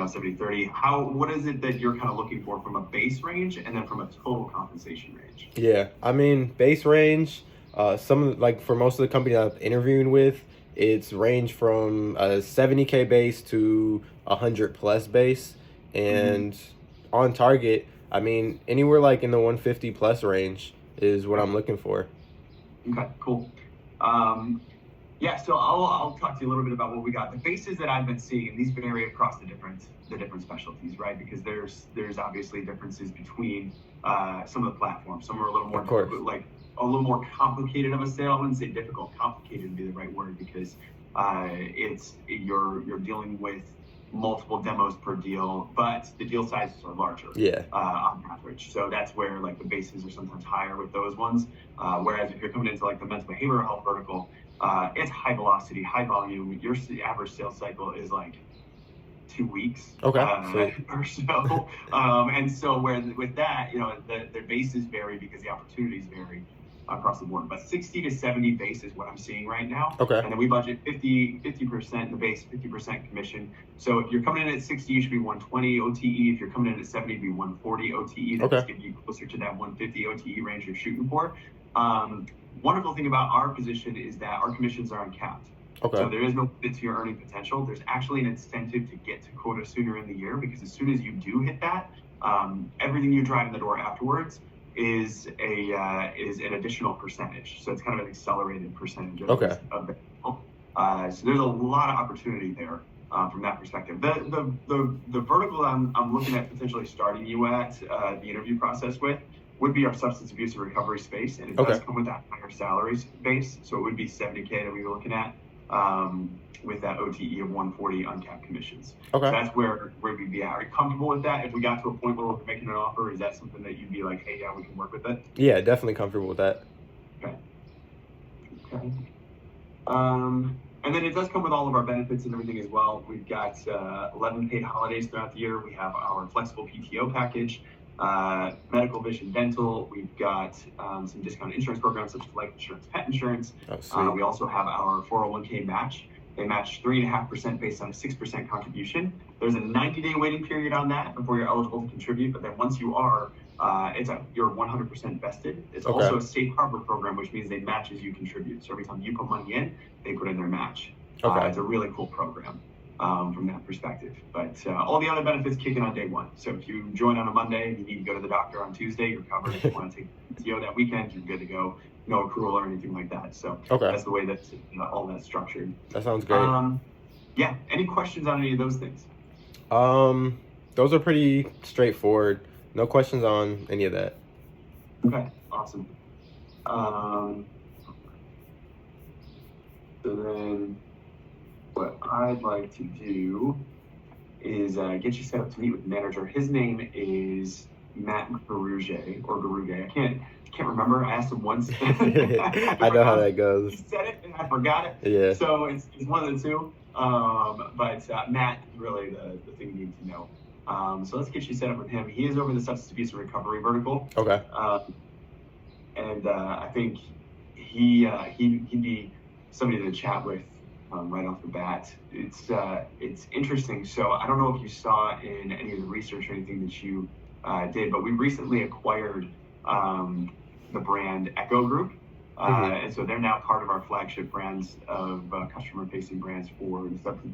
70-30. What is it that you're kind of looking for from a base range and then from a total compensation range? Yeah, I mean, base range, some of like for most of the companies I'm interviewing with, it's range from a 70K base to 100 plus base, Hmm. and on target, I mean, anywhere like in the 150 plus range is what Okay. I'm looking for. Okay, cool. Um, Yeah, so I'll talk to you a little bit about what we got. The bases that I've been seeing, and these vary across the different specialties, right? Because there's obviously differences between some of the platforms. Some are a little more Of course. difficult, like a little more complicated of a sale. I wouldn't say difficult, complicated would be the right word because you're dealing with multiple demos per deal, but the deal sizes are larger Yeah. on average. So that's where like the bases are sometimes higher with those ones. Whereas if you're coming into like the mental behavioral health vertical, it's high velocity, high volume. Your average sales cycle is like 2 weeks Okay. Sweet. or so. And so where with that, the bases vary because the opportunities vary across the board. But 60 to 70 base is what I'm seeing right now. Okay. And then we budget 50% in the base, 50% commission. So if you're coming in at 60, you should be 120 OTE. If you're coming in at 70, it'd be 140 OTE. That Okay. just gives you closer to that 150 OTE range you're shooting for. Wonderful thing about our position is that our commissions are uncapped. Okay. So there is no limit to your earning potential. There's actually an incentive to get to quota sooner in the year because as soon as you do hit that, everything you drive in the door afterwards is an additional percentage. So it's kind of an accelerated percentage Okay. of the so there's a lot of opportunity there from that perspective. The vertical I'm looking at potentially starting you at the interview process with would be our substance abuse and recovery space, and it does Okay. come with that higher salaries base. So it would be 70K that we were looking at with that OTE of 140 uncapped commissions. So Okay. that's where we'd be at. Are you comfortable with that? If we got to a point where we're making an offer, is that something that you'd be like, hey, yeah, we can work with it? Yeah, definitely comfortable with that. Okay. Okay. And then it does come with all of our benefits and everything as well. We've got 11 paid holidays throughout the year. We have our flexible PTO package, medical, vision, dental. We've got some discounted insurance programs such as life insurance, pet insurance. Oh, sweet. We also have our 401k match. They match 3.5% based on a 6% contribution. There's a 90-day waiting period on that before you're eligible to contribute. But then once you are, you're 100% vested. It's Okay. also a safe harbor program, which means they match as you contribute. So every time you put money in, they put in their match. Okay. It's a really cool program from that perspective. But all the other benefits kick in on day one. So if you join on a Monday and you need to go to the doctor on Tuesday, you're covered. If you want to take PTO that weekend, you're good to go. No accrual or anything like that. So Okay. that's the way that all that's structured. That sounds great. Um, yeah. Any questions on any of those things? Um, those are pretty straightforward. No questions on any of that. Okay. Awesome. Um, so then what I'd like to do is get you set up to meet with the manager. His name is Matt Garuge or Garuge. I can't remember. I asked him once. I I know how forgot. that goes. He said it and I forgot it. Yeah. So it's one of the two. But Matt, really the thing you need to know. So let's get you set up with him. He is over the substance abuse and recovery vertical. Okay. And I think he'd be somebody to chat with right off the bat. It's interesting. So I don't know if you saw in any of the research or anything that you did, but we recently acquired the brand Echo Group. Hmm. And so they're now part of our flagship brands of customer-facing brands for the substance